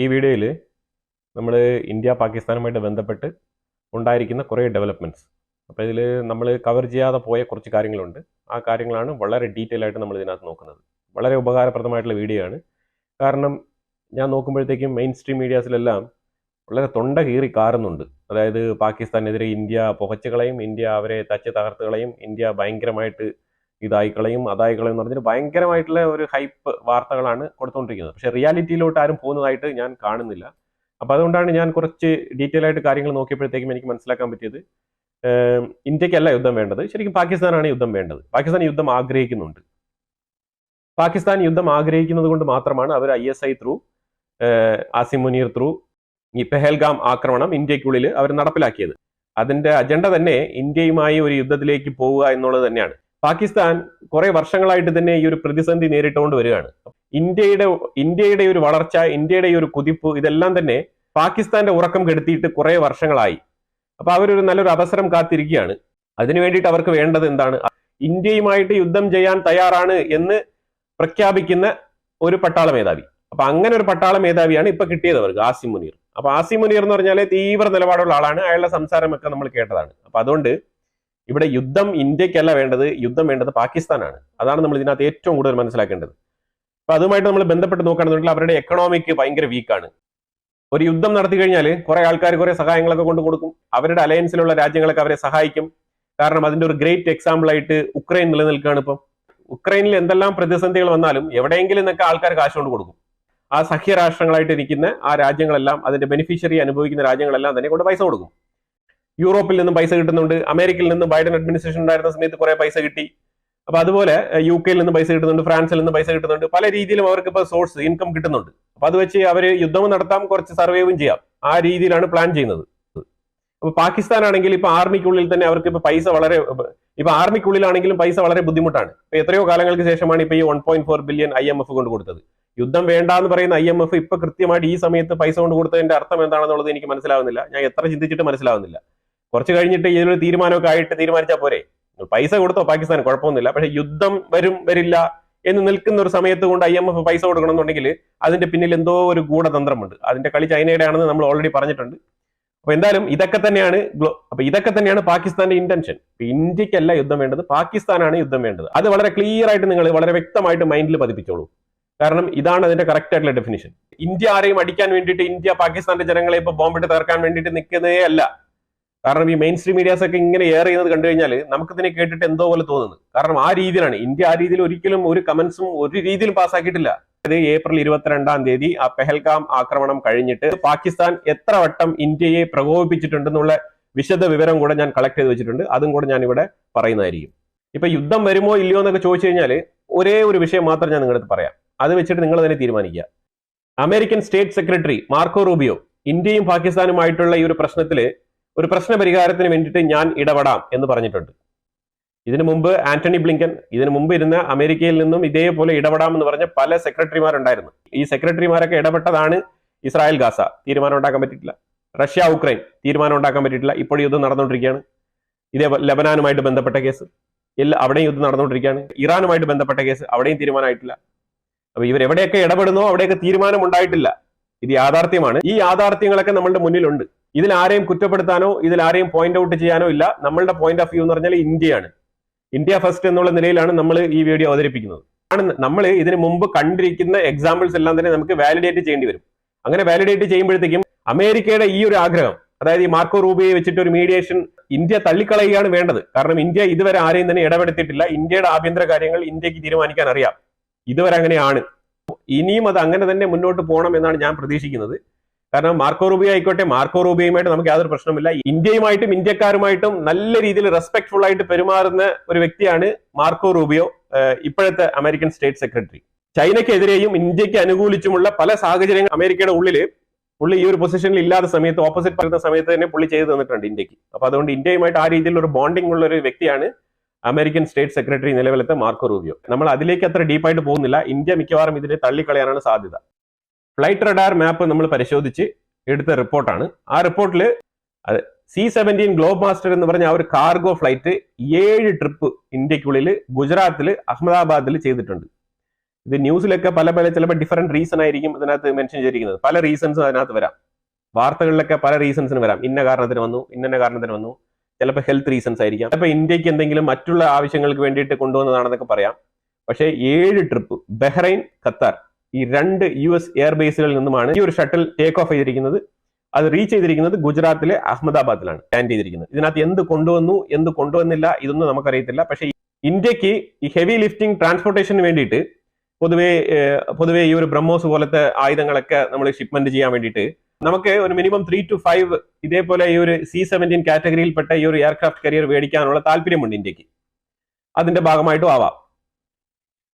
ഈ വീഡിയോയിൽ നമ്മൾ ഇന്ത്യ പാകിസ്ഥാനുമായിട്ട് ബന്ധപ്പെട്ട് ഉണ്ടായിരിക്കുന്ന കുറേ ഡെവലപ്മെൻറ്റ്സ്, അപ്പോൾ ഇതിൽ നമ്മൾ കവർ ചെയ്യാതെ പോയ കുറച്ച് കാര്യങ്ങളുണ്ട്. ആ കാര്യങ്ങളാണ് വളരെ ഡീറ്റെയിൽ ആയിട്ട് നമ്മൾ ഇതിനകത്ത് നോക്കുന്നത്. വളരെ ഉപകാരപ്രദമായിട്ടുള്ള വീഡിയോ ആണ്. കാരണം ഞാൻ നോക്കുമ്പോഴത്തേക്കും മെയിൻ സ്ട്രീം മീഡിയാസിലെല്ലാം വളരെ തൊണ്ട കീറി കാറുന്നുണ്ട്. അതായത് പാകിസ്ഥാനെതിരെ ഇന്ത്യ പുകച്ചുകളയും, ഇന്ത്യ അവരെ തച്ച് തകർത്തുകളയും, ഇന്ത്യ ഭയങ്കരമായിട്ട് ഇതായിക്കളയും അതായിക്കളയും എന്ന് പറഞ്ഞിട്ട് ഭയങ്കരമായിട്ടുള്ള ഒരു ഹൈപ്പ് വാർത്തകളാണ് കൊടുത്തുകൊണ്ടിരിക്കുന്നത്. പക്ഷേ റിയാലിറ്റിയിലോട്ട് ആരും പോകുന്നതായിട്ട് ഞാൻ കാണുന്നില്ല. അപ്പോൾ അതുകൊണ്ടാണ് ഞാൻ കുറച്ച് ഡീറ്റെയിൽ ആയിട്ട് കാര്യങ്ങൾ നോക്കിയപ്പോഴത്തേക്കും എനിക്ക് മനസ്സിലാക്കാൻ പറ്റിയത് ഇന്ത്യക്കല്ല യുദ്ധം വേണ്ടത്, ശരിക്കും പാകിസ്ഥാനാണ് യുദ്ധം വേണ്ടത്. പാകിസ്ഥാൻ യുദ്ധം ആഗ്രഹിക്കുന്നുണ്ട്. പാകിസ്ഥാൻ യുദ്ധം ആഗ്രഹിക്കുന്നത് കൊണ്ട് മാത്രമാണ് അവർ ISI through, Asim Munir through ഈ പെഹൽഗാം ആക്രമണം ഇന്ത്യക്കുള്ളിൽ അവർ നടപ്പിലാക്കിയത്. അതിന്റെ അജണ്ട തന്നെ ഇന്ത്യയുമായി ഒരു യുദ്ധത്തിലേക്ക് പോവുക എന്നുള്ളത് തന്നെയാണ്. പാകിസ്ഥാൻ കുറെ വർഷങ്ങളായിട്ട് തന്നെ ഈ ഒരു പ്രതിസന്ധി നേരിട്ടുകൊണ്ട് വരികയാണ്. ഇന്ത്യയുടെ ഒരു വളർച്ച, ഇന്ത്യയുടെ ഒരു കുതിപ്പ്, ഇതെല്ലാം തന്നെ പാകിസ്ഥാന്റെ ഉറക്കം കെടുത്തിയിട്ട് കുറെ വർഷങ്ങളായി. അപ്പൊ അവരൊരു നല്ലൊരു അവസരം കാത്തിരിക്കുകയാണ്. അതിനു വേണ്ടിയിട്ട് അവർക്ക് വേണ്ടത് എന്താണ്? ഇന്ത്യയുമായിട്ട് യുദ്ധം ചെയ്യാൻ തയ്യാറാണ് എന്ന് പ്രഖ്യാപിക്കുന്ന ഒരു പട്ടാള മേധാവി. അപ്പൊ അങ്ങനെ ഒരു പട്ടാള മേധാവിയാണ് ഇപ്പൊ കിട്ടിയത് അവർക്ക്, ആസിം മുനീർ. അപ്പൊ ആസിം മുനീർ എന്ന് പറഞ്ഞാൽ തീവ്ര നിലപാടുള്ള ആളാണ്. അയാളുടെ സംസാരമൊക്കെ നമ്മൾ കേട്ടതാണ്. അപ്പൊ അതുകൊണ്ട് ഇവിടെ യുദ്ധം ഇന്ത്യക്കല്ല വേണ്ടത്, യുദ്ധം വേണ്ടത് പാകിസ്ഥാനാണ്. അതാണ് നമ്മൾ ഇതിനകത്ത് ഏറ്റവും കൂടുതൽ മനസ്സിലാക്കേണ്ടത്. അപ്പൊ അതുമായിട്ട് നമ്മൾ ബന്ധപ്പെട്ട് നോക്കുകയാണെന്നുണ്ടെങ്കിൽ അവരുടെ എക്കണോമിക്ക് ഭയങ്കര വീക്കാണ്. ഒരു യുദ്ധം നടത്തി കഴിഞ്ഞാൽ കുറെ ആൾക്കാർ കുറെ സഹായങ്ങളൊക്കെ കൊണ്ടു കൊടുക്കും. അവരുടെ അലയൻസിലുള്ള രാജ്യങ്ങളൊക്കെ അവരെ സഹായിക്കും. കാരണം അതിന്റെ ഒരു ഗ്രേറ്റ് എക്സാമ്പിൾ ആയിട്ട് ഉക്രൈൻ നിലനിൽക്കുകയാണ്. ഇപ്പം ഉക്രൈനിൽ എന്തെല്ലാം പ്രതിസന്ധികൾ വന്നാലും എവിടെയെങ്കിലും നിന്നൊക്കെ ആൾക്കാർ കാശ് കൊണ്ട് കൊടുക്കും. ആ സഖ്യരാഷ്ട്രങ്ങളായിട്ട് ഇരിക്കുന്ന ആ രാജ്യങ്ങളെല്ലാം, അതിന്റെ ബെനിഫിഷ്യറി അനുഭവിക്കുന്ന രാജ്യങ്ങളെല്ലാം തന്നെ കൊണ്ട് പൈസ കൊടുക്കും. യൂറോപ്പിൽ നിന്നും പൈസ കിട്ടുന്നുണ്ട്. അമേരിക്കയിൽ നിന്നും ബൈഡൻ അഡ്മിനിസ്ട്രേഷൻ ഉണ്ടായിരുന്ന സമയത്ത് കുറെ പൈസ കിട്ടി. അപ്പൊ അതുപോലെ UK നിന്ന് പൈസ കിട്ടുന്നുണ്ട്, ഫ്രാൻസിൽ നിന്ന് പൈസ കിട്ടുന്നുണ്ട്. പല രീതിയിലും അവർക്ക് ഇപ്പൊ സോഴ്സ് ഇൻകം കിട്ടുന്നുണ്ട്. അപ്പൊ അത് വെച്ച് അവർ യുദ്ധവും നടത്താം, കുറച്ച് സർവൈവും ചെയ്യാം. ആ രീതിയിലാണ് പ്ലാൻ ചെയ്യുന്നത്. അപ്പൊ പാകിസ്ഥാൻ ആണെങ്കിൽ ഇപ്പൊ ആർമിക്കുള്ളിൽ തന്നെ അവർക്ക് ഇപ്പൊ പൈസ വളരെ, ഇപ്പൊ ആർമിക്കുള്ളിലാണെങ്കിലും പൈസ വളരെ ബുദ്ധിമുട്ടാണ്. ഇപ്പൊ എത്രയോ കാലങ്ങൾക്ക് ശേഷമാണ് ഇപ്പൊ ഈ 1.4 ബില്യൺ IMF കൊണ്ട് കൊടുത്തത്. യുദ്ധം വേണ്ട എന്ന് പറയുന്ന IMF ഇപ്പൊ കൃത്യമായിട്ട് ഈ സമയത്ത് പൈസ കൊണ്ട് കൊടുത്തതിന്റെ അർത്ഥം എന്താണെന്നുള്ളത് എനിക്ക് മനസ്സിലാവുന്നില്ല. ഞാൻ എത്ര ചിന്തിച്ചിട്ട് മനസ്സിലാവുന്നില്ല. കുറച്ച് കഴിഞ്ഞിട്ട് ഇതിലൊരു തീരുമാനമൊക്കെ ആയിട്ട് തീരുമാനിച്ചാൽ പോരെ. പൈസ കൊടുത്തോ പാകിസ്ഥാൻ, കുഴപ്പമൊന്നുമില്ല. പക്ഷെ യുദ്ധം വരില്ല എന്ന് നിൽക്കുന്ന ഒരു സമയത്ത് കൊണ്ട് IMF പൈസ കൊടുക്കണമെന്നുണ്ടെങ്കിൽ അതിന്റെ പിന്നിൽ എന്തോ ഒരു ഗൂഢതന്ത്രമുണ്ട്. അതിന്റെ കളി ചൈനയുടെ ആണെന്ന് നമ്മൾ ഓൾറെഡി പറഞ്ഞിട്ടുണ്ട്. അപ്പൊ എന്തായാലും ഇതൊക്കെ തന്നെയാണ് പാകിസ്ഥാന്റെ ഇന്റൻഷൻ. ഇന്ത്യക്കല്ല യുദ്ധം വേണ്ടത്, പാകിസ്ഥാനാണ് യുദ്ധം വേണ്ടത്. അത് വളരെ ക്ലിയർ ആയിട്ട് നിങ്ങൾ വളരെ വ്യക്തമായിട്ട് മൈൻഡിൽ പതിപ്പിച്ചോളൂ. കാരണം ഇതാണ് അതിന്റെ കറക്റ്റ് ആയിട്ടുള്ള ഡെഫിനിഷൻ. ഇന്ത്യ ആരെയും അടിക്കാൻ വേണ്ടിയിട്ട്, ഇന്ത്യ പാകിസ്ഥാന്റെ ജനങ്ങളെ ഇപ്പൊ ബോംബിട്ട് തകർക്കാൻ വേണ്ടിയിട്ട് നിൽക്കുന്നതേ അല്ല. കാരണം ഈ മെയിൻ സ്ട്രീം മീഡിയാസ് ഒക്കെ ഇങ്ങനെ എയർ ചെയ്യുന്നത് കണ്ടു കഴിഞ്ഞാൽ നമുക്കിതിനെ കേട്ടിട്ട് എന്തോ പോലെ തോന്നുന്നു. കാരണം ആ രീതിയിലാണ് ഇന്ത്യ, ആ രീതിയിൽ ഒരിക്കലും ഒരു കമന്റ്സും ഒരു രീതിയിലും പാസ്സാക്കിയിട്ടില്ല. അത് ഏപ്രിൽ 22-ാം തീയതി ആ പെഹൽഗാം ആക്രമണം കഴിഞ്ഞിട്ട് പാകിസ്ഥാൻ എത്ര വട്ടം ഇന്ത്യയെ പ്രകോപിപ്പിച്ചിട്ടുണ്ടെന്നുള്ള വിശദ വിവരം കൂടെ ഞാൻ കളക്ട് ചെയ്ത് വെച്ചിട്ടുണ്ട്. അതും കൂടെ ഞാൻ ഇവിടെ പറയുന്നതായിരിക്കും. ഇപ്പൊ യുദ്ധം വരുമോ ഇല്ലയോ എന്നൊക്കെ ചോദിച്ചു കഴിഞ്ഞാൽ ഒരേ ഒരു വിഷയം മാത്രം ഞാൻ നിങ്ങളുടെ പറയാം. അത് വെച്ചിട്ട് നിങ്ങൾ തന്നെ തീരുമാനിക്കുക. American state secretary Marco Rubio ഇന്ത്യയും പാകിസ്ഥാനുമായിട്ടുള്ള ഈ ഒരു പ്രശ്നത്തില് ഒരു പ്രശ്ന പരിഹാരത്തിന് വേണ്ടിയിട്ട് ഞാൻ ഇടപെടാം എന്ന് പറഞ്ഞിട്ടുണ്ട്. ഇതിനു മുമ്പ് ആന്റണി ബ്ലിങ്കൻ, ഇതിനു മുമ്പ് ഇരുന്ന അമേരിക്കയിൽ നിന്നും ഇതേപോലെ ഇടപെടാമെന്ന് പറഞ്ഞ പല സെക്രട്ടറിമാരുണ്ടായിരുന്നു. ഈ സെക്രട്ടറിമാരൊക്കെ ഇടപെട്ടതാണ് ഇസ്രായേൽ ഗാസ, തീരുമാനം ഉണ്ടാക്കാൻ പറ്റിയിട്ടില്ല. റഷ്യ ഉക്രൈൻ, തീരുമാനം ഉണ്ടാക്കാൻ പറ്റിയിട്ടില്ല. ഇപ്പോൾ യുദ്ധം നടന്നുകൊണ്ടിരിക്കുകയാണ്. ഇതേ ലബനാനുമായിട്ട് ബന്ധപ്പെട്ട കേസ്, അവിടെയും യുദ്ധം നടന്നുകൊണ്ടിരിക്കുകയാണ്. ഇറാനുമായിട്ട് ബന്ധപ്പെട്ട കേസ്, അവിടെയും തീരുമാനമായിട്ടില്ല. അപ്പൊ ഇവരെവിടെയൊക്കെ ഇടപെടുന്നോ അവിടെയൊക്കെ തീരുമാനം ഉണ്ടായിട്ടില്ല. ഇത് യാഥാർത്ഥ്യമാണ്. ഈ യാഥാർത്ഥ്യങ്ങളൊക്കെ നമ്മളുടെ മുന്നിലുണ്ട്. ഇതിൽ ആരെയും കുറ്റപ്പെടുത്താനോ ഇതിൽ ആരെയും പോയിന്റ് ഔട്ട് ചെയ്യാനോ ഇല്ല. നമ്മളുടെ പോയിന്റ് ഓഫ് വ്യൂ എന്ന് പറഞ്ഞാൽ ഇന്ത്യയാണ്. ഇന്ത്യ ഫസ്റ്റ് എന്നുള്ള നിലയിലാണ് നമ്മൾ ഈ വീഡിയോ അവതരിപ്പിക്കുന്നത്. നമ്മൾ ഇതിനു മുമ്പ് കണ്ടിരിക്കുന്ന എക്സാമ്പിൾസ് എല്ലാം തന്നെ നമുക്ക് വാലിഡേറ്റ് ചെയ്യേണ്ടി വരും. അങ്ങനെ വാലിഡേറ്റ് ചെയ്യുമ്പോഴത്തേക്കും അമേരിക്കയുടെ ഈ ഒരു ആഗ്രഹം, അതായത് ഈ മാർക്കോ റൂബിയോയെ വെച്ചിട്ട് ഒരു മീഡിയേഷൻ ഇന്ത്യ തള്ളിക്കളയുകയാണ് വേണ്ടത്. കാരണം ഇന്ത്യ ഇതുവരെ ആരെയും തന്നെ ഇടപെടുത്തിയിട്ടില്ല. ഇന്ത്യയുടെ ആഭ്യന്തര കാര്യങ്ങൾ ഇന്ത്യക്ക് തീരുമാനിക്കാൻ അറിയാം. ഇതുവരെ അങ്ങനെയാണ്. ഇനിയും അത് അങ്ങനെ തന്നെ മുന്നോട്ട് പോകണം എന്നാണ് ഞാൻ പ്രതീക്ഷിക്കുന്നത്. കാരണം മാർക്കോ റൂബിയോ ആയിക്കോട്ടെ, മാർക്കോ റൂബിയോയുമായിട്ട് നമുക്ക് യാതൊരു പ്രശ്നമില്ല. ഇന്ത്യയുമായിട്ടും ഇന്ത്യക്കാരുമായിട്ടും നല്ല രീതിയിൽ റെസ്പെക്ട്ഫുൾ ആയിട്ട് പെരുമാറുന്ന ഒരു വ്യക്തിയാണ് മാർക്കോ റൂബിയോ, ഇപ്പോഴത്തെ അമേരിക്കൻ സ്റ്റേറ്റ് സെക്രട്ടറി. ചൈനയ്ക്കെതിരെയും ഇന്ത്യക്ക് അനുകൂലിച്ചുമുള്ള പല സാഹചര്യങ്ങൾ അമേരിക്കയുടെ പുള്ളി ഈ ഒരു പൊസിഷനിൽ ഇല്ലാത്ത സമയത്ത്, ഓപ്പോസിറ്റ് പറയുന്ന സമയത്ത് തന്നെ പുള്ളി ചെയ്തു തന്നിട്ടുണ്ട് ഇന്ത്യക്ക്. അപ്പൊ അതുകൊണ്ട് ഇന്ത്യയുമായിട്ട് ആ രീതിയിൽ ഒരു ബോണ്ടിങ് ഉള്ള ഒരു വ്യക്തിയാണ് അമേരിക്കൻ സ്റ്റേറ്റ് സെക്രട്ടറി നിലവിലത്തെ മാർക്കോ റൂബിയോ. നമ്മൾ അതിലേക്ക് അത്ര ഡീപ്പായിട്ട് പോകുന്നില്ല. ഇന്ത്യ മിക്കവാറും ഇതിനെ തള്ളിക്കളയാനാണ് സാധ്യത. ഫ്ലൈറ്റ് റഡാർ മാപ്പ് നമ്മൾ പരിശോധിച്ച് എടുത്ത റിപ്പോർട്ടാണ്. ആ റിപ്പോർട്ടിൽ C-17 ഗ്ലോബ് മാസ്റ്റർ എന്ന് പറഞ്ഞ ആ ഒരു കാർഗോ ഫ്ലൈറ്റ് 7 ട്രിപ്പ് ഇന്ത്യക്കുള്ളിൽ ഗുജറാത്തിൽ അഹമ്മദാബാദിൽ ചെയ്തിട്ടുണ്ട്. ഇത് ന്യൂസിലൊക്കെ പല ചിലപ്പോൾ ഡിഫറെന്റ് റീസൺ ആയിരിക്കും ഇതിനകത്ത് മെൻഷൻ ചെയ്തിരിക്കുന്നത്. പല റീസൺസ് അതിനകത്ത് വരാം. വാർത്തകളിലൊക്കെ പല റീസൺസിന് വരാം. ഇന്ന കാരണത്തിന് വന്നു, ഇന്ന കാരണത്തിന് വന്നു. ചിലപ്പോൾ ഹെൽത്ത് റീസൺസ് ആയിരിക്കാം, ചിലപ്പോൾ ഇന്ത്യക്ക് എന്തെങ്കിലും മറ്റുള്ള ആവശ്യങ്ങൾക്ക് വേണ്ടിയിട്ട് കൊണ്ടുവന്നതാണെന്നൊക്കെ പറയാം. പക്ഷേ 7 ട്രിപ്പ് ബഹ്റൈൻ, ഖത്താർ ഈ 2 US എയർബേസുകളിൽ നിന്നുമാണ് ഈ ഒരു ഷട്ടിൽ ടേക്ക് ഓഫ് ചെയ്തിരിക്കുന്നത്. അത് റീച്ച് ചെയ്തിരിക്കുന്നത് ഗുജറാത്തിലെ അഹമ്മദാബാദിലാണ് ലാൻഡ് ചെയ്തിരിക്കുന്നത്. ഇതിനകത്ത് എന്ത് കൊണ്ടുവന്നു, എന്ത് കൊണ്ടുവന്നില്ല, ഇതൊന്നും നമുക്കറിയത്തില്ല. പക്ഷേ ഇന്ത്യക്ക് ഈ ഹെവി ലിഫ്റ്റിംഗ് ട്രാൻസ്പോർട്ടേഷന് വേണ്ടിയിട്ട് പൊതുവെ ഈ ഒരു ബ്രഹ്മോസ് പോലത്തെ ആയുധങ്ങളൊക്കെ നമ്മൾ ഷിപ്മെന്റ് ചെയ്യാൻ വേണ്ടിയിട്ട് നമുക്ക് ഒരു മിനിമം 3 to 5 ഇതേപോലെ ഈ ഒരു C-17 കാറ്റഗറിയിൽപ്പെട്ട ഈ ഒരു എയർക്രാഫ്റ്റ് കരിയർ മേടിക്കാനുള്ള താല്പര്യമുണ്ട് ഇന്ത്യക്ക്. അതിന്റെ ഭാഗമായിട്ടും ആവാം.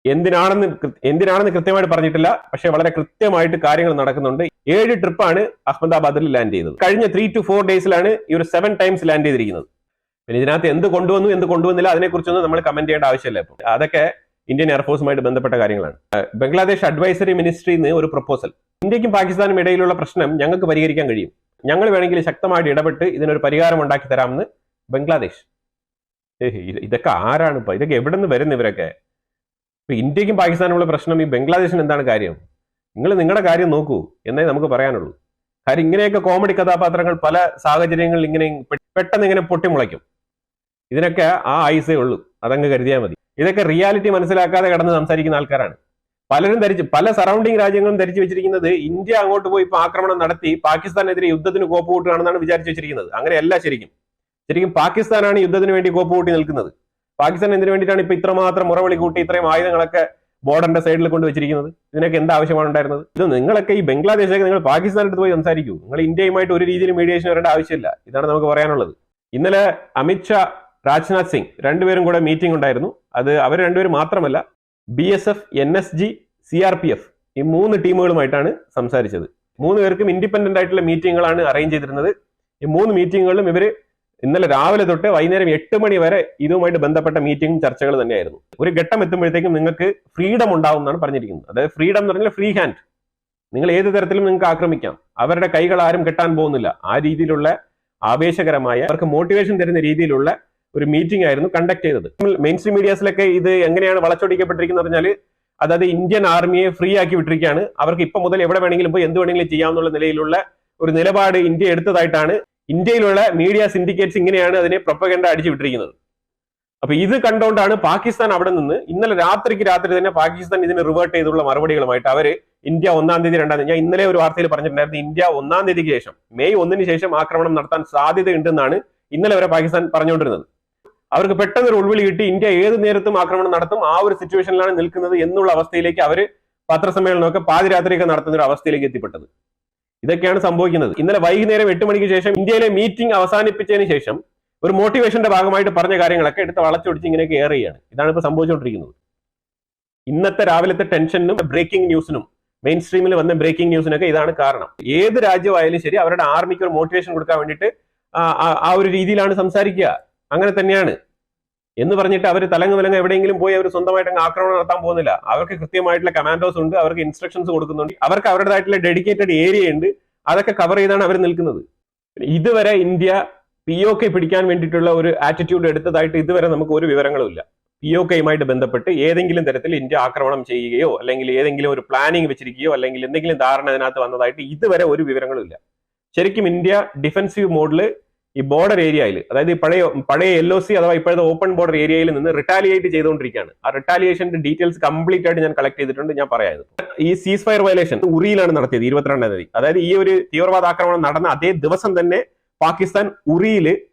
എന്തിനാണെന്ന് കൃത്യമായിട്ട് പറഞ്ഞിട്ടില്ല, പക്ഷെ വളരെ കൃത്യമായിട്ട് കാര്യങ്ങൾ നടക്കുന്നുണ്ട്. 7 ട്രിപ്പാണ് അഹമ്മദാബാദിൽ ലാൻഡ് ചെയ്തത്. കഴിഞ്ഞ 3 to 4 ഡേയ്സിലാണ് ഈ ഒരു 7 ടൈംസ് ലാൻഡ് ചെയ്തിരിക്കുന്നത്. പിന്നെ ഇതിനകത്ത് എന്ത് കൊണ്ടുവന്നു, എന്ത് കൊണ്ടുവന്നില്ല, അതിനെക്കുറിച്ചൊന്നും നമ്മൾ കമന്റ് ചെയ്യേണ്ട ആവശ്യമില്ല. ഇപ്പോൾ അതൊക്കെ ഇന്ത്യൻ എയർഫോഴ്സുമായിട്ട് ബന്ധപ്പെട്ട കാര്യങ്ങളാണ്. ബംഗ്ലാദേശ് അഡ്വൈസറി മിനിസ്ട്രിയിൽ നിന്ന് ഒരു പ്രപ്പോസൽ, ഇന്ത്യക്കും പാകിസ്ഥാനും ഇടയിലുള്ള പ്രശ്നം ഞങ്ങൾക്ക് പരിഹരിക്കാൻ കഴിയും, ഞങ്ങൾ വേണമെങ്കിൽ ശക്തമായിട്ട് ഇടപെട്ട് ഇതിനൊരു പരിഹാരം ഉണ്ടാക്കി തരാമെന്ന് ബംഗ്ലാദേശ്. ഇതൊക്കെ ആരാണ് ഇപ്പൊ? ഇതൊക്കെ എവിടെ നിന്ന് വരുന്ന ഇവരൊക്കെ? ഇപ്പൊ ഇന്ത്യക്കും പാകിസ്ഥാനുമുള്ള പ്രശ്നം ഈ ബംഗ്ലാദേശിന് എന്താണ് കാര്യം? നിങ്ങൾ നിങ്ങളുടെ കാര്യം നോക്കൂ എന്നേ നമുക്ക് പറയാനുള്ളൂ. കാര്യം ഇങ്ങനെയൊക്കെ കോമഡി കഥാപാത്രങ്ങൾ പല സാഹചര്യങ്ങളിൽ ഇങ്ങനെ പെട്ടെന്ന് ഇങ്ങനെ പൊട്ടിമുളയ്ക്കും. ഇതിനൊക്കെ ആ ആയുസേ ഉള്ളൂ, അതങ്ങ് കരുതിയാൽ മതി. ഇതൊക്കെ റിയാലിറ്റി മനസ്സിലാക്കാതെ കിടന്ന് സംസാരിക്കുന്ന ആൾക്കാരാണ്. പല സറൗണ്ടിങ് രാജ്യങ്ങളും ധരിച്ചു വെച്ചിരിക്കുന്നത് ഇന്ത്യ അങ്ങോട്ട് പോയി ഇപ്പൊ ആക്രമണം നടത്തി പാകിസ്ഥാനെതിരെ യുദ്ധത്തിന് കോപ്പ് കൂട്ടുകയാണെന്നാണ് വിചാരിച്ചു വെച്ചിരിക്കുന്നത്. അങ്ങനെയല്ല. ശരിക്കും പാകിസ്ഥാനാണ് യുദ്ധത്തിന് വേണ്ടി കോപ്പ് കൂട്ടി നിൽക്കുന്നത്. പാകിസ്ഥാൻ എന്തിനു വേണ്ടിയിട്ടാണ് ഇപ്പൊ ഇത്രമാത്രം മുറവിളി കൂട്ടി ഇത്രയും ആയുധങ്ങളൊക്കെ ബോർഡറിന്റെ സൈഡിൽ കൊണ്ട് വെച്ചിരിക്കുന്നത്? ഇതിനൊക്കെ എന്താ ആവശ്യമാണ് ഉണ്ടായിരുന്നത്? ഇത് നിങ്ങളൊക്കെ ഈ ബംഗ്ലാദേശൊക്കെ നിങ്ങൾ പാകിസ്ഥാനടുത്ത് പോയി സംസാരിക്കൂ. നിങ്ങൾ ഇന്ത്യയുമായിട്ട് ഒരു രീതിയിൽ മീഡിയേഷൻ വരേണ്ട ആവശ്യമില്ല. ഇതാണ് നമുക്ക് പറയാനുള്ളത്. ഇന്നലെ അമിത്ഷാ, രാജ്നാഥ് സിംഗ് രണ്ടുപേരും കൂടെ മീറ്റിംഗ് ഉണ്ടായിരുന്നു. അത് അവർ രണ്ടുപേരും മാത്രമല്ല, BSF, NSG, CRPF ഈ 3 ടീമുകളുമായിട്ടാണ് സംസാരിച്ചത്. 3 പേർക്കും ഇൻഡിപെൻഡന്റ് ആയിട്ടുള്ള മീറ്റിങ്ങുകളാണ് അറേഞ്ച് ചെയ്തിരുന്നത്. ഈ 3 മീറ്റിങ്ങുകളിലും ഇവര് ഇന്നലെ രാവിലെ തൊട്ട് വൈകുന്നേരം 8 മണി വരെ ഇതുമായിട്ട് ബന്ധപ്പെട്ട മീറ്റിംഗും ചർച്ചകൾ തന്നെയായിരുന്നു. ഒരു ഘട്ടം എത്തുമ്പോഴത്തേക്കും നിങ്ങൾക്ക് ഫ്രീഡം ഉണ്ടാവും എന്നാണ് പറഞ്ഞിരിക്കുന്നത്. അതായത് ഫ്രീഡം എന്ന് പറഞ്ഞാൽ ഫ്രീ ഹാൻഡ്, നിങ്ങൾ ഏത് തരത്തിലും നിങ്ങൾക്ക് ആക്രമിക്കാം, അവരുടെ കൈകൾ ആരും കെട്ടാൻ പോകുന്നില്ല. ആ രീതിയിലുള്ള ആവേശകരമായ, അവർക്ക് മോട്ടിവേഷൻ തരുന്ന രീതിയിലുള്ള ഒരു മീറ്റിംഗ് ആയിരുന്നു കണ്ടക്ട് ചെയ്തത്. മെയിൻ സ്ട്രീം മീഡിയാസിലൊക്കെ ഇത് എങ്ങനെയാണ് വളച്ചൊടിക്കപ്പെട്ടിരിക്കുന്നത് പറഞ്ഞാൽ, അതായത് ഇന്ത്യൻ ആർമിയെ ഫ്രീ ആക്കി വിട്ടിരിക്കുകയാണ്, അവർക്ക് ഇപ്പൊ മുതൽ എവിടെ വേണമെങ്കിലും പോയി എന്ത് വേണമെങ്കിലും ചെയ്യാമെന്നുള്ള നിലയിലുള്ള ഒരു നിലപാട് ഇന്ത്യ എടുത്തതായിട്ടാണ് ഇന്ത്യയിലുള്ള മീഡിയ സിൻഡിക്കേറ്റ്സ് ഇങ്ങനെയാണ് അതിനെ പ്രൊപ്പഗൻഡ അടിച്ചു വിട്ടിരിക്കുന്നത്. അപ്പൊ ഇത് കണ്ടുകൊണ്ടാണ് പാകിസ്ഥാൻ അവിടെ നിന്ന് ഇന്നലെ രാത്രി തന്നെ പാകിസ്ഥാൻ ഇതിന് റിവേർട്ട് ചെയ്തുള്ള മറുപടികളുമായിട്ട് അവര് ഇന്ത്യ 1-ാം തീയതി 2-ാം തീയതി, ഞാൻ ഇന്നലെ ഒരു വാർത്തയിൽ പറഞ്ഞിട്ടുണ്ടായിരുന്നു, ഇന്ത്യ 1-ാം തീയതിക്ക് ശേഷം May 1-ന് ശേഷം ആക്രമണം നടത്താൻ സാധ്യതയുണ്ടെന്നാണ് ഇന്നലെ വരെ പാകിസ്ഥാൻ പറഞ്ഞുകൊണ്ടിരുന്നത്. അവർക്ക് പെട്ടെന്ന് ഒരു ഉൾവിളി കിട്ടി, ഇന്ത്യ ഏത് നേരത്തും ആക്രമണം നടത്തും, ആ ഒരു സിറ്റുവേഷനിലാണ് നിൽക്കുന്നത് എന്നുള്ള അവസ്ഥയിലേക്ക് അവര് പത്രസമ്മേളനമൊക്കെ പാതിരാത്രിയൊക്കെ നടത്തുന്ന ഒരു അവസ്ഥയിലേക്ക് എത്തിപ്പെട്ടത്. ഇതൊക്കെയാണ് സംഭവിക്കുന്നത്. ഇന്നലെ വൈകുന്നേരം 8 മണിക്ക് ശേഷം ഇന്ത്യയിലെ മീറ്റിംഗ് അവസാനിപ്പിച്ചതിന് ശേഷം ഒരു മോട്ടിവേഷന്റെ ഭാഗമായിട്ട് പറഞ്ഞ കാര്യങ്ങളൊക്കെ എടുത്ത് വളച്ചൊടിച്ച് ഇങ്ങനെയൊക്കെ ഏർ ചെയ്യാണ്. ഇതാണ് ഇപ്പൊ സംഭവിച്ചുകൊണ്ടിരിക്കുന്നത്. ഇന്നത്തെ രാവിലത്തെ ടെൻഷനും ബ്രേക്കിംഗ് ന്യൂസിനും മെയിൻ സ്ട്രീമിൽ വന്ന ബ്രേക്കിംഗ് ന്യൂസിനൊക്കെ ഇതാണ് കാരണം. ഏത് രാജ്യമായാലും ശരി, അവരുടെ ആർമിക്ക് ഒരു മോട്ടിവേഷൻ കൊടുക്കാൻ വേണ്ടിയിട്ട് ആ ഒരു രീതിയിലാണ് സംസാരിക്കുക. അങ്ങനെ തന്നെയാണ് എന്ന് പറഞ്ഞിട്ട് അവർ തലങ്ങ് എവിടെയെങ്കിലും പോയി അവർ സ്വന്തമായിട്ട് ആക്രമണം നടത്താൻ പോകുന്നില്ല. അവർക്ക് കൃത്യമായിട്ടുള്ള കമാൻഡോസ് ഉണ്ട്, അവർക്ക് ഇൻസ്ട്രക്ഷൻസ് കൊടുക്കുന്നുണ്ട്, അവർക്ക് അവരുടേതായിട്ടുള്ള ഡെഡിക്കേറ്റഡ് ഏരിയ ഉണ്ട്, അതൊക്കെ കവർ ചെയ്താണ് അവർ നിൽക്കുന്നത്. ഇതുവരെ ഇന്ത്യ POK പിടിക്കാൻ വേണ്ടിയിട്ടുള്ള ഒരു ആറ്റിറ്റ്യൂഡ് എടുത്തതായിട്ട് ഇതുവരെ നമുക്ക് ഒരു വിവരങ്ങളും ഇല്ല. POKയുമായിട്ട് ബന്ധപ്പെട്ട് ഏതെങ്കിലും തരത്തിൽ ഇന്ത്യ ആക്രമണം ചെയ്യുകയോ അല്ലെങ്കിൽ ഏതെങ്കിലും ഒരു പ്ലാനിങ് വെച്ചിരിക്കുകയോ അല്ലെങ്കിൽ എന്തെങ്കിലും ധാരണ അതിനകത്ത് വന്നതായിട്ട് ഇതുവരെ ഒരു വിവരങ്ങളും ഇല്ല. ശരിക്കും ഇന്ത്യ ഡിഫൻസീവ് മോഡില് ഈ ബോർഡർ ഏരിയയിൽ, അതായത് പഴയ LOC അഥവാ ഇപ്പോഴത്തെ ഓപ്പൺ ബോർഡർ ഏരിയയിൽ നിന്ന് റിട്ടാലിയേറ്റ് ചെയ്തുകൊണ്ടിരിക്കുകയാണ്. ആ റിട്ടാലിയേഷന്റെ ഡീറ്റെയിൽസ് കംപ്ലീറ്റ് ആയിട്ട് ഞാൻ കളക്ട് ചെയ്തിട്ടുണ്ട്, ഞാൻ പറയാം. ഈ സീസ് ഫയർ വയലേഷൻ ഉറിയിലാണ് നടത്തിയത് 22-ാം തീയതി. അതായത് ഈ ഒരു തീവ്രവാദ ആക്രമണം നടന്ന അതേ ദിവസം തന്നെ പാകിസ്ഥാൻ ഉറിയിൽ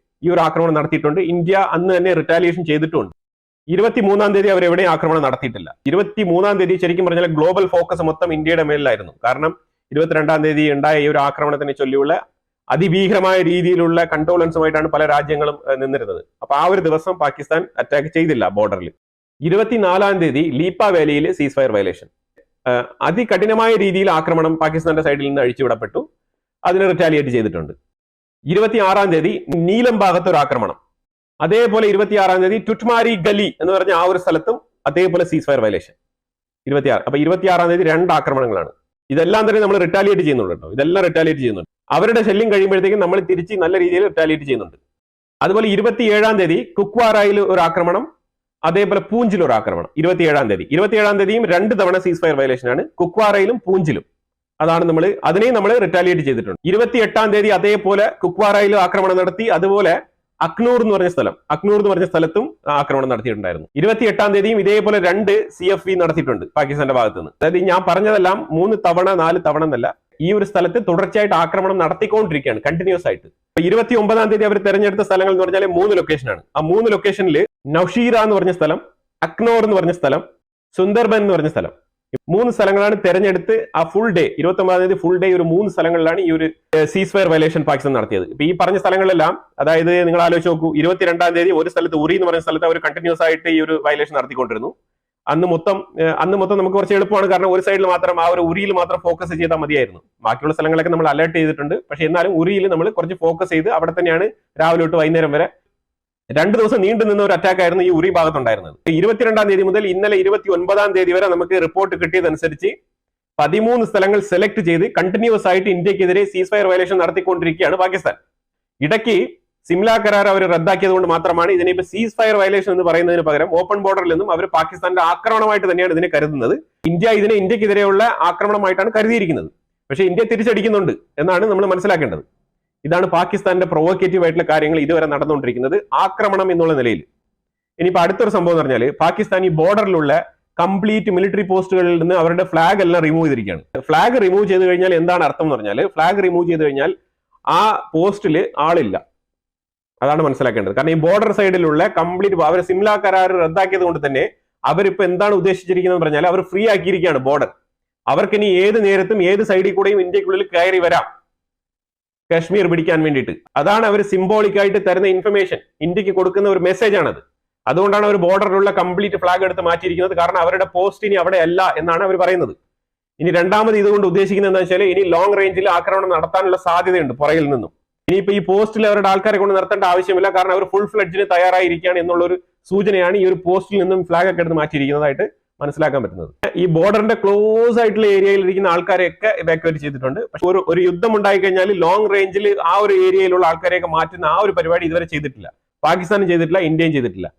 ഈ ഒരു ആക്രമണം നടത്തിയിട്ടുണ്ട്. ഇന്ത്യ അന്ന് തന്നെ റിട്ടാലിയേഷൻ ചെയ്തിട്ടുണ്ട്. 23-ാം തീയതി അവർ എവിടെയും ആക്രമണം നടത്തിയിട്ടില്ല. 23-ാം തീയതി ശരിക്കും പറഞ്ഞാൽ ഗ്ലോബൽ ഫോക്കസ് മൊത്തം ഇന്ത്യയുടെ മേലിലായിരുന്നു. കാരണം 22-ാം തീയതി ഉണ്ടായ ഈ ഒരു ആക്രമണത്തിനെ ചൊല്ലിയുള്ള അതിഭീകരമായ രീതിയിലുള്ള കൺട്രോളൻസുമായിട്ടാണ് പല രാജ്യങ്ങളും നിന്നിരുന്നത്. അപ്പൊ ആ ഒരു ദിവസം പാകിസ്ഥാൻ അറ്റാക്ക് ചെയ്തില്ല ബോർഡറിൽ. 24-ാം തീയതി ലീപ്പ വാലിയിൽ സീസ് ഫയർ വയലേഷൻ, അതികഠിനമായ രീതിയിൽ ആക്രമണം പാകിസ്ഥാന്റെ സൈഡിൽ നിന്ന് അഴിച്ചുവിടപ്പെട്ടു. അതിന് റിറ്റാലിയേറ്റ് ചെയ്തിട്ടുണ്ട്. 26-ാം തീയതി നീലം ഭാഗത്ത് ഒരു ആക്രമണം, അതേപോലെ 26-ാം തീയതി ടുട്ട്മാരി ഗലി എന്ന് പറഞ്ഞ ആ ഒരു സ്ഥലത്തും അതേപോലെ സീസ് ഫയർ വയലേഷൻ 26. അപ്പൊ 26-ാം തീയതി 2 ആക്രമണങ്ങളാണ്. ഇതെല്ലാം തന്നെ നമ്മൾ റിറ്റാലിയേറ്റ് ചെയ്യുന്നുണ്ട് കേട്ടോ. ഇതെല്ലാം റിറ്റാലിയേറ്റ് ചെയ്യുന്നുണ്ട്. അവരുടെ ശല്യം കഴിയുമ്പോഴത്തേക്കും നമ്മൾ തിരിച്ച് നല്ല രീതിയിൽ റിറ്റാലിയേറ്റ് ചെയ്യുന്നുണ്ട്. അതുപോലെ 27-ാം തീയതി കുക്വാറയിൽ ഒരു ആക്രമണം, അതേപോലെ പൂഞ്ചിൽ ഒരു ആക്രമണം 27-ാം തീയതി. 27-ാം തീയതിയും 2 തവണ സീസ് ഫയർ വയലേഷൻ ആണ്, കുക്വാറയിലും പൂഞ്ചിലും. അതാണ് അതിനെയും നമ്മൾ റിറ്റാലിയേറ്റ് ചെയ്തിട്ടുണ്ട്. 28-ാം തീയതി അതേപോലെ കുക്വാറയിലും ആക്രമണം നടത്തി. അതുപോലെ അക്നൂർ എന്ന് പറഞ്ഞ സ്ഥലത്തും ആക്രമണം നടത്തിയിട്ടുണ്ടായിരുന്നു. 28-ാം തീയതിയും ഇതേപോലെ 2 CFV നടത്തിയിട്ടുണ്ട് പാകിസ്ഥാന്റെ ഭാഗത്ത് നിന്ന്. അതായത് ഞാൻ പറഞ്ഞതെല്ലാം 3 തവണ 4 തവണ എന്നല്ല, ഈ ഒരു സ്ഥലത്ത് തുടർച്ചയായിട്ട് ആക്രമണം നടത്തിക്കൊണ്ടിരിക്കുകയാണ്, കണ്ടിന്യൂസ് ആയിട്ട്. 29-ാം തീയതി അവർ തെരഞ്ഞെടുത്ത സ്ഥലങ്ങൾ എന്ന് പറഞ്ഞാൽ 3 ലൊക്കേഷനാണ്. ആ 3 ലൊക്കേഷനിൽ നൌഷീറ എന്ന് പറഞ്ഞ സ്ഥലം, അക്നോർ എന്ന് പറഞ്ഞ സ്ഥലം, സുന്ദർബൻ എന്ന് പറഞ്ഞ സ്ഥലം, 3 സ്ഥലങ്ങളാണ് തെരഞ്ഞെടുത്ത് ആ ഫുൾ ഡേ 29-ാം തീയതി ഫുൾ ഡേ ഒരു 3 സ്ഥലങ്ങളിലാണ് ഈ ഒരു സീസ് ഫയർ വയലേഷൻ പാകിസ്ഥാൻ നടത്തിയത്. ഇപ്പൊ ഈ പറഞ്ഞ സ്ഥലങ്ങളിലെല്ലാം, അതായത് നിങ്ങൾ ആലോചിച്ച് നോക്കൂ, 22-ാം തീയതി ഒരു സ്ഥലത്ത് ഉറി എന്ന് പറഞ്ഞ സ്ഥലത്ത് അവർ കണ്ടിന്യൂസ് ആയിട്ട് ഈ ഒരു വയലേഷൻ നടത്തിക്കൊണ്ടിരുന്നു. അന്ന് മൊത്തം നമുക്ക് കുറച്ച് എളുപ്പമാണ്, കാരണം ഒരു സൈഡിൽ മാത്രം, ആ ഒരു ഉരിയിൽ മാത്രം ഫോക്കസ് ചെയ്താൽ മതിയായിരുന്നു. ബാക്കിയുള്ള സ്ഥലങ്ങളൊക്കെ നമ്മൾ അലർട്ട് ചെയ്തിട്ടുണ്ട്. പക്ഷെ എന്നാലും ഉരിയിൽ നമ്മൾ കുറച്ച് ഫോക്കസ് ചെയ്ത് അവിടെ തന്നെയാണ് രാവിലെ തൊട്ട് വൈകുന്നേരം വരെ 2 ദിവസം നീണ്ടു നിന്ന ഒരു അറ്റാക്ക് ആയിരുന്നു ഈ ഉറി ഭാഗത്തുണ്ടായിരുന്നത്. 22-ാം തീയതി മുതൽ ഇന്നലെ 29-ാം തീയതി വരെ നമുക്ക് റിപ്പോർട്ട് കിട്ടിയതനുസരിച്ച് 13 സ്ഥലങ്ങൾ സെലക്ട് ചെയ്ത് കണ്ടിന്യൂസ് ആയിട്ട് ഇന്ത്യക്കെതിരെ സീസ് ഫയർ വയലേഷൻ നടത്തിക്കൊണ്ടിരിക്കുകയാണ് പാകിസ്ഥാൻ. ഇടയ്ക്ക് സിംല കരാർ അവർ റദ്ദാക്കിയത് കൊണ്ട് മാത്രമാണ് ഇതിനെ ഇപ്പൊ സീസ് ഫയർ വയലേഷൻ എന്ന് പറയുന്നതിന് പകരം ഓപ്പൺ ബോർഡറിൽ നിന്നും അവർ പാകിസ്ഥാന്റെ ആക്രമണമായിട്ട് തന്നെയാണ് ഇതിനെ കരുതുന്നത്. ഇന്ത്യക്കെതിരെയുള്ള ആക്രമണമായിട്ടാണ് കരുതിയിരിക്കുന്നത്. പക്ഷെ ഇന്ത്യ തിരിച്ചടിക്കുന്നുണ്ട് എന്നാണ് നമ്മൾ മനസ്സിലാക്കേണ്ടത്. ഇതാണ് പാകിസ്ഥാന്റെ പ്രൊവോക്കേറ്റീവ് ആയിട്ടുള്ള കാര്യങ്ങൾ ഇതുവരെ നടന്നുകൊണ്ടിരിക്കുന്നത് ആക്രമണം എന്നുള്ള നിലയിൽ. ഇനിയിപ്പോ അടുത്തൊരു സംഭവം എന്ന് പറഞ്ഞാൽ, പാകിസ്ഥാൻ ഈ ബോർഡറിലുള്ള കംപ്ലീറ്റ് മിലിറ്ററി പോസ്റ്റുകളിൽ നിന്ന് അവരുടെ ഫ്ലാഗ് എല്ലാം റിമൂവ് ചെയ്തിരിക്കുകയാണ്. ഫ്ലാഗ് റിമൂവ് ചെയ്ത് കഴിഞ്ഞാൽ എന്താണ് അർത്ഥം എന്ന് പറഞ്ഞാൽ, ഫ്ലാഗ് റിമൂവ് ചെയ്ത് കഴിഞ്ഞാൽ ആ പോസ്റ്റിൽ ആളില്ല. അതാണ് മനസ്സിലാക്കേണ്ടത്. കാരണം ഈ ബോർഡർ സൈഡിലുള്ള കംപ്ലീറ്റ് അവർ സിംല കരാർ റദ്ദാക്കിയത് കൊണ്ട് തന്നെ അവരിപ്പോ എന്താണ് ഉദ്ദേശിച്ചിരിക്കുന്നത് പറഞ്ഞാൽ, അവർ ഫ്രീ ആക്കിയിരിക്കുകയാണ് ബോർഡർ. അവർക്കിനി ഏത് നേരത്തും ഏത് സൈഡിൽ കൂടെയും ഇന്ത്യക്കുള്ളിൽ കയറി വരാം കാശ്മീർ പിടിക്കാൻ വേണ്ടിയിട്ട്. അതാണ് അവർ സിംബോളിക്കായിട്ട് തരുന്ന ഇൻഫർമേഷൻ, ഇന്ത്യക്ക് കൊടുക്കുന്ന ഒരു മെസ്സേജ് ആണത്. അതുകൊണ്ടാണ് അവർ ബോർഡറിലുള്ള കംപ്ലീറ്റ് ഫ്ലാഗ് എടുത്ത് മാറ്റിയിരിക്കുന്നത്. കാരണം അവരുടെ പോസ്റ്റ് ഇനി അവിടെ അല്ല എന്നാണ് അവർ പറയുന്നത്. ഇനി രണ്ടാമത് ഇതുകൊണ്ട് ഉദ്ദേശിക്കുന്നത് എന്താ വെച്ചാൽ, ഇനി ലോങ് റേഞ്ചിൽ ആക്രമണം നടത്താനുള്ള സാധ്യതയുണ്ട് പുറകിൽ നിന്നും. ഇനിയിപ്പോ ഈ പോസ്റ്റിൽ അവരുടെ ആൾക്കാരെ കൊണ്ട് നിർത്തേണ്ട ആവശ്യമില്ല, കാരണം അവർ ഫുൾ ഫ്ലെഡ്ജിന് തയ്യാറായിരിക്കുകയാണ് എന്നുള്ളൊരു സൂചനയാണ് ഈ ഒരു പോസ്റ്റിൽ നിന്നും ഫ്ലാഗ് ഒക്കെ എടുത്ത് മാറ്റിയിരിക്കുന്നതായിട്ട് മനസ്സിലാക്കാൻ പറ്റുന്നത്. ഈ ബോർഡറിന്റെ ക്ലോസ് ആയിട്ടുള്ള ഏരിയയിൽ ഇരിക്കുന്ന ആൾക്കാരെയൊക്കെ ഇവാക്യുവേറ്റ് ചെയ്തിട്ടുണ്ട്. പക്ഷെ ഒരു യുദ്ധം ഉണ്ടായി കഴിഞ്ഞാൽ ലോങ് റേഞ്ചിൽ ആ ഒരു ഏരിയയിലുള്ള ആൾക്കാരെയൊക്കെ മാറ്റുന്ന ആ ഒരു പരിപാടി ഇതുവരെ ചെയ്തിട്ടില്ല. പാകിസ്ഥാനും ചെയ്തിട്ടില്ല, ഇന്ത്യയും ചെയ്തിട്ടില്ല.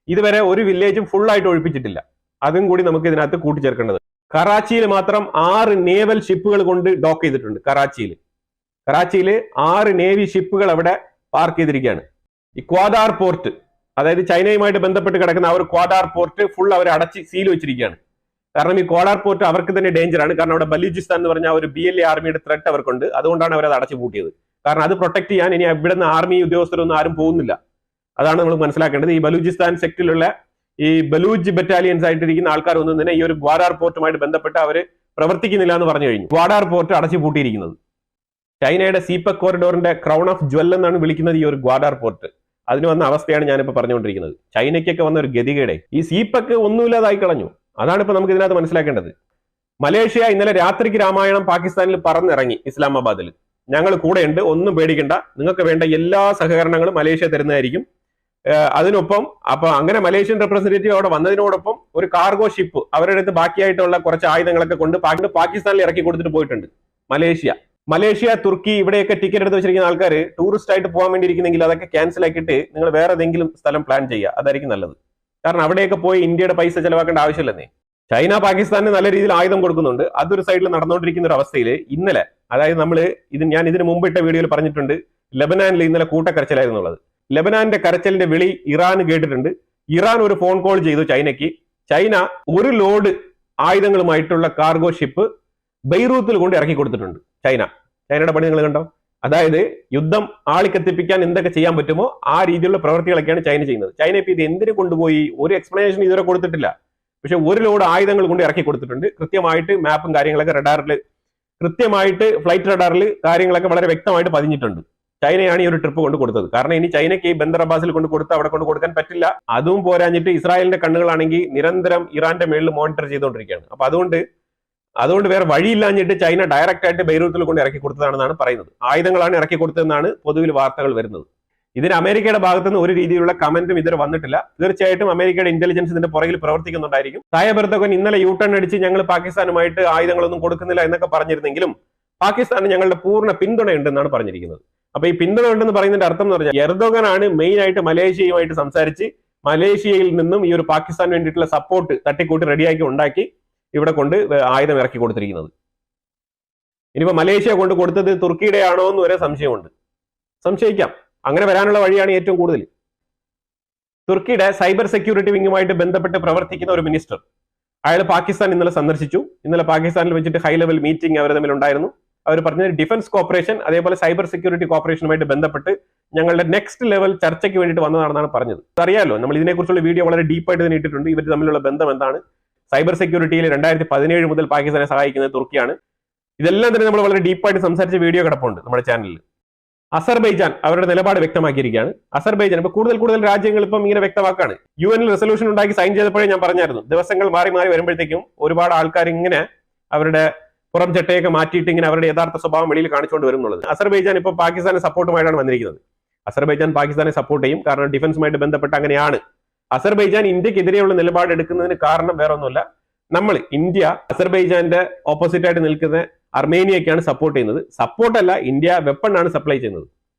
ഇതുവരെ ഒരു വില്ലേജും ഫുൾ ആയിട്ട് ഒഴിപ്പിച്ചിട്ടില്ല. അതും കൂടി നമുക്ക് ഇതിനകത്ത് കൂട്ടിച്ചേർക്കേണ്ടത്. കറാച്ചിയിൽ മാത്രം 6 നേവൽ ഷിപ്പുകൾ കൊണ്ട് ഡോക്ക് ചെയ്തിട്ടുണ്ട്. കറാച്ചിയിൽ 6 നേവി ഷിപ്പുകൾ അവിടെ പാർക്ക് ചെയ്തിരിക്കുകയാണ്. ഈ ക്വാദാർ പോർട്ട്, അതായത് ചൈനയുമായിട്ട് ബന്ധപ്പെട്ട് കിടക്കുന്ന ആ ഒരു ക്വാദാർ പോർട്ട് ഫുൾ അവർ അടച്ച് സീൽ വെച്ചിരിക്കുകയാണ്. കാരണം ഈ ക്വാഡാർ പോർട്ട് അവർക്ക് തന്നെ ഡേഞ്ചർ ആണ്. കാരണം അവിടെ ബലൂചിസ്ഥാൻ എന്ന് പറഞ്ഞ ഒരു BLA ആർമിയുടെ ത്രെട്ട് അവർക്കുണ്ട്. അതുകൊണ്ടാണ് അവർ അത് അടച്ചു പൂട്ടിയത്. കാരണം അത് പ്രൊട്ടക്ട് ചെയ്യാൻ ഇനി ഇവിടുന്ന് ആർമി ഉദ്യോഗസ്ഥരൊന്നും ആരും പോകുന്നില്ല. അതാണ് നമ്മൾ മനസ്സിലാക്കേണ്ടത്. ഈ ബലൂചിസ്ഥാൻ സെക്ടറിലുള്ള ഈ ബലൂജ് ബറ്റാലിയൻസ് ആയിട്ടിരിക്കുന്ന ആൾക്കാരൊന്നും തന്നെ ഈ ഒരു ഗ്വാഡാർ പോർട്ടുമായിട്ട് ബന്ധപ്പെട്ട് അവർ പ്രവർത്തിക്കുന്നില്ല എന്ന് പറഞ്ഞു കഴിഞ്ഞു. ഗ്വാഡാർ പോർട്ട് അടച്ചു പൂട്ടിയിരിക്കുന്നത്. ചൈനയുടെ സീപക് കോറിഡോറിന്റെ ക്രൗൺ ഓഫ് ജ്വൽ എന്നാണ് വിളിക്കുന്നത് ഈ ഒരു ഗ്വാഡാർ പോർട്ട്. അതിന് വന്ന അവസ്ഥയാണ് ഞാനിപ്പോൾ പറഞ്ഞുകൊണ്ടിരിക്കുന്നത്. ചൈനയ്ക്കൊക്കെ വന്ന ഒരു ഗതികേടെ ഈ സീപക് ഒന്നുമില്ലാതായി കളഞ്ഞു. അതാണ് ഇപ്പൊ നമുക്ക് ഇതിനകത്ത് മനസ്സിലാക്കേണ്ടത്. മലേഷ്യ ഇന്നലെ രാത്രിക്ക് രാമായണം പാകിസ്ഥാനിൽ പറന്നിറങ്ങി ഇസ്ലാമാബാദിൽ. ഞങ്ങൾ കൂടെയുണ്ട്, ഒന്നും പേടിക്കണ്ട, നിങ്ങൾക്ക് വേണ്ട എല്ലാ സഹകരണങ്ങളും മലേഷ്യ തരുന്നതായിരിക്കും. അതിനൊപ്പം അപ്പൊ അങ്ങനെ മലേഷ്യൻ റെപ്രസെന്റേറ്റീവ് അവിടെ വന്നതിനോടൊപ്പം ഒരു കാർഗോ ഷിപ്പ് അവരുടെ അടുത്ത് ബാക്കിയായിട്ടുള്ള കുറച്ച് ആയുധങ്ങളൊക്കെ കൊണ്ട് പാകിസ്ഥാനിൽ ഇറക്കി കൊടുത്തിട്ട് പോയിട്ടുണ്ട് മലേഷ്യ, തുർക്കി ഇവിടെയൊക്കെ ടിക്കറ്റ് എടുത്ത് വെച്ചിരിക്കുന്ന ആൾക്കാർ ടൂറിസ്റ്റ് ആയിട്ട് പോകാൻ വേണ്ടി ഇരിക്കുന്നെങ്കിൽ അതൊക്കെ ക്യാൻസൽ ആക്കിയിട്ട് നിങ്ങൾ വേറെ ഏതെങ്കിലും സ്ഥലം പ്ലാൻ ചെയ്യുക. അതായിരിക്കും നല്ലത്. കാരണം അവിടെയൊക്കെ പോയി ഇന്ത്യയുടെ പൈസ ചെലവാക്കേണ്ട ആവശ്യമില്ലെന്നേ. ചൈന പാകിസ്ഥാന് നല്ല രീതിയിൽ ആയുധം കൊടുക്കുന്നുണ്ട്. അതൊരു സൈഡിൽ നടന്നുകൊണ്ടിരിക്കുന്ന ഒരു അവസ്ഥയിൽ ഇന്നലെ, അതായത് ഞാൻ ഇതിന് മുമ്പ് ഇട്ട വീഡിയോയിൽ പറഞ്ഞിട്ടുണ്ട്, ലെബനാനിൽ ഇന്നലെ കൂട്ടക്കരച്ചിലായിരുന്നുള്ളത്. ലെബനാന്റെ കരച്ചിലിന്റെ വിളി ഇറാൻ കേട്ടിട്ടുണ്ട്. ഇറാൻ ഒരു ഫോൺ കോൾ ചെയ്തു ചൈനയ്ക്ക്. ചൈന ഒരു ലോഡ് ആയുധങ്ങളുമായിട്ടുള്ള കാർഗോ ഷിപ്പ് ബെയ്റൂത്തിൽ കൊണ്ട് ഇറക്കി കൊടുത്തിട്ടുണ്ട്. ചൈനയുടെ പണി നിങ്ങൾ കണ്ടോ? അതായത് യുദ്ധം ആളിക്കത്തിപ്പിക്കാൻ എന്തൊക്കെ ചെയ്യാൻ പറ്റുമോ ആ രീതിയിലുള്ള പ്രവൃത്തികളൊക്കെയാണ് ചൈന ചെയ്യുന്നത്. ചൈന ഇപ്പൊ ഇത് എന്തിനു കൊണ്ടുപോയി ഒരു എക്സ്പ്ലനേഷൻ ഇതുവരെ കൊടുത്തിട്ടില്ല. പക്ഷെ ഒരു ലോഡ് ആയുധങ്ങൾ കൊണ്ട് ഇറക്കി കൊടുത്തിട്ടുണ്ട്. കൃത്യമായിട്ട് മാപ്പും കാര്യങ്ങളൊക്കെ റഡാറിൽ, കൃത്യമായിട്ട് ഫ്ലൈറ്റ് റഡാറിൽ കാര്യങ്ങളൊക്കെ വളരെ വ്യക്തമായിട്ട് പതിഞ്ഞിട്ടുണ്ട്. ചൈനയാണ് ഈ ഒരു ട്രിപ്പ് കൊണ്ട് കൊടുത്തത്. കാരണം ഇനി ചൈനയ്ക്ക് ബന്ദർ അബ്ബാസിൽ കൊണ്ട് കൊടുത്ത് അവിടെ കൊണ്ട് കൊടുക്കാൻ പറ്റില്ല. അതും പോരാഞ്ഞിട്ട് ഇസ്രായേലിന്റെ കണ്ണുകളാണെങ്കിൽ നിരന്തരം ഇറാന്റെ മേളിൽ മോണിറ്റർ ചെയ്തുകൊണ്ടിരിക്കുകയാണ്. അപ്പൊ അതുകൊണ്ട് വേറെ വഴിയില്ലാഞ്ഞിട്ട് ചൈന ഡയറക്റ്റ് ആയിട്ട് ബെയ്റൂത്തിൽ കൊണ്ട് ഇറക്കി കൊടുത്തതാണെന്നാണ് പറയുന്നത്. ആയുധങ്ങളാണ് ഇറക്കി കൊടുത്തതെന്നാണ് പൊതുവിൽ വാർത്തകൾ വരുന്നത്. ഇതിന് അമേരിക്കയുടെ ഭാഗത്തുനിന്ന് ഒരു രീതിയിലുള്ള കമന്റും ഇതുവരെ വന്നിട്ടില്ല. തീർച്ചയായിട്ടും അമേരിക്കയുടെ ഇന്റലിജൻസ് ഇതിന്റെ പുറകിൽ പ്രവർത്തിക്കുന്നുണ്ടായിരിക്കും. തായ്യബ് എർദോഗൻ ഇന്നലെ യൂട്ടേൺ അടിച്ച് ഞങ്ങൾ പാകിസ്ഥാനുമായിട്ട് ആയുധങ്ങളൊന്നും കൊടുക്കുന്നില്ല എന്നൊക്കെ പറഞ്ഞിരുന്നെങ്കിലും പാകിസ്ഥാന് ഞങ്ങളുടെ പൂർണ്ണ പിന്തുണയുണ്ടെന്നാണ് പറഞ്ഞിരിക്കുന്നത്. അപ്പൊ ഈ പിന്തുണ ഉണ്ടെന്ന് പറയുന്നതിന്റെ അർത്ഥം എന്ന് പറഞ്ഞാൽ എർദോഗനാണ് മെയിൻ ആയിട്ട് മലേഷ്യയുമായിട്ട് സംസാരിച്ച് മലേഷ്യയിൽ നിന്നും ഈ ഒരു പാകിസ്ഥാൻ വേണ്ടിയിട്ടുള്ള സപ്പോർട്ട് തട്ടിക്കൂട്ടി റെഡിയാക്കി ഉണ്ടാക്കി ഇവിടെ കൊണ്ട് ആയുധം ഇറക്കി കൊടുത്തിരിക്കുന്നത്. ഇനിയിപ്പോ മലേഷ്യ കൊണ്ട് കൊടുത്തത് തുർക്കിയുടെ ആണോ എന്ന് വരെ സംശയമുണ്ട്. സംശയിക്കാം, അങ്ങനെ വരാനുള്ള വഴിയാണ് ഏറ്റവും കൂടുതൽ. തുർക്കിയുടെ സൈബർ സെക്യൂരിറ്റി വിങ്ങുമായിട്ട് ബന്ധപ്പെട്ട് പ്രവർത്തിക്കുന്ന ഒരു മിനിസ്റ്റർ, അയാൾ പാകിസ്ഥാൻ ഇന്നലെ സന്ദർശിച്ചു. ഇന്നലെ പാകിസ്ഥാനിൽ വെച്ചിട്ട് ഹൈ ലെവൽ മീറ്റിംഗ് അവർ തമ്മിൽ ഉണ്ടായിരുന്നു. അവർ പറഞ്ഞത് ഡിഫൻസ് കോപ്പറേഷൻ അതേപോലെ സൈബർ സെക്യൂരിറ്റി കോപ്പറേഷനുമായിട്ട് ബന്ധപ്പെട്ട് ഞങ്ങളുടെ നെക്സ്റ്റ് ലെവൽ ചർച്ചയ്ക്ക് വേണ്ടിയിട്ട് വന്നതാണെന്നാണ് പറഞ്ഞത്. അറിയാലോ, നമ്മൾ ഇതിനെക്കുറിച്ചുള്ള വീഡിയോ വളരെ ഡീപ്പായിട്ട് തന്നെ ഇട്ടിട്ടുണ്ട്. ഇവർ തമ്മിലുള്ള ബന്ധം എന്താണ്, സൈബർ സെക്യൂരിറ്റിയിൽ 2017 മുതൽ പാകിസ്ഥാനെ സഹായിക്കുന്നത് തുർക്കിയാണ്. ഇതെല്ലാം തന്നെ നമ്മൾ വളരെ ഡീപ്പായിട്ട് സംസാരിച്ച വീഡിയോ കിടപ്പുണ്ട് നമ്മുടെ ചാനലിൽ. അസർബൈജാൻ അവരുടെ നിലപാട് വ്യക്തമാക്കിയിരിക്കുകയാണ്. അസർബൈജാൻ ഇപ്പൊ കൂടുതൽ രാജ്യങ്ങൾ ഇപ്പം ഇങ്ങനെ വ്യക്തമാക്കാണ്. UN റെസൊല്യൂഷൻ ഉണ്ടാക്കി സൈൻ ചെയ്തപ്പോഴേ ഞാൻ പറഞ്ഞായിരുന്നു, ദിവസങ്ങൾ മാറി മാറി വരുമ്പോഴത്തേക്കും ഒരുപാട് ആൾക്കാർ ഇങ്ങനെ അവരുടെ പുറം ചട്ടയൊക്കെ മാറ്റിയിട്ട് ഇങ്ങനെ അവരുടെ യഥാർത്ഥ സ്വഭാവം വെളിയിൽ കാണിച്ചുകൊണ്ട് വരും എന്നുള്ളത്. അസർബൈജാൻ ഇപ്പോൾ പാകിസ്ഥാനെ സപ്പോർട്ടുമായിട്ടാണ് വന്നിരിക്കുന്നത്. അസർബൈജാൻ പാകിസ്ഥാനെ സപ്പോർട്ട് ചെയ്യും, കാരണം ഡിഫൻസുമായിട്ട് ബന്ധപ്പെട്ട് അങ്ങനെയാണ്. അസർബൈജാൻ ഇന്ത്യക്കെതിരെയുള്ള നിലപാട് എടുക്കുന്നതിന് കാരണം വേറെ ഒന്നുമില്ല, ഇന്ത്യ അസർബൈജാന്റെ ഓപ്പോസിറ്റ് ആയിട്ട് നിൽക്കുന്ന അർമേനിയക്കാണ് സപ്പോർട്ട് ചെയ്യുന്നത്. സപ്പോർട്ടല്ല, ഇന്ത്യ വെപ്പൺ ആണ് സപ്ലൈ ചെയ്യുന്നത്.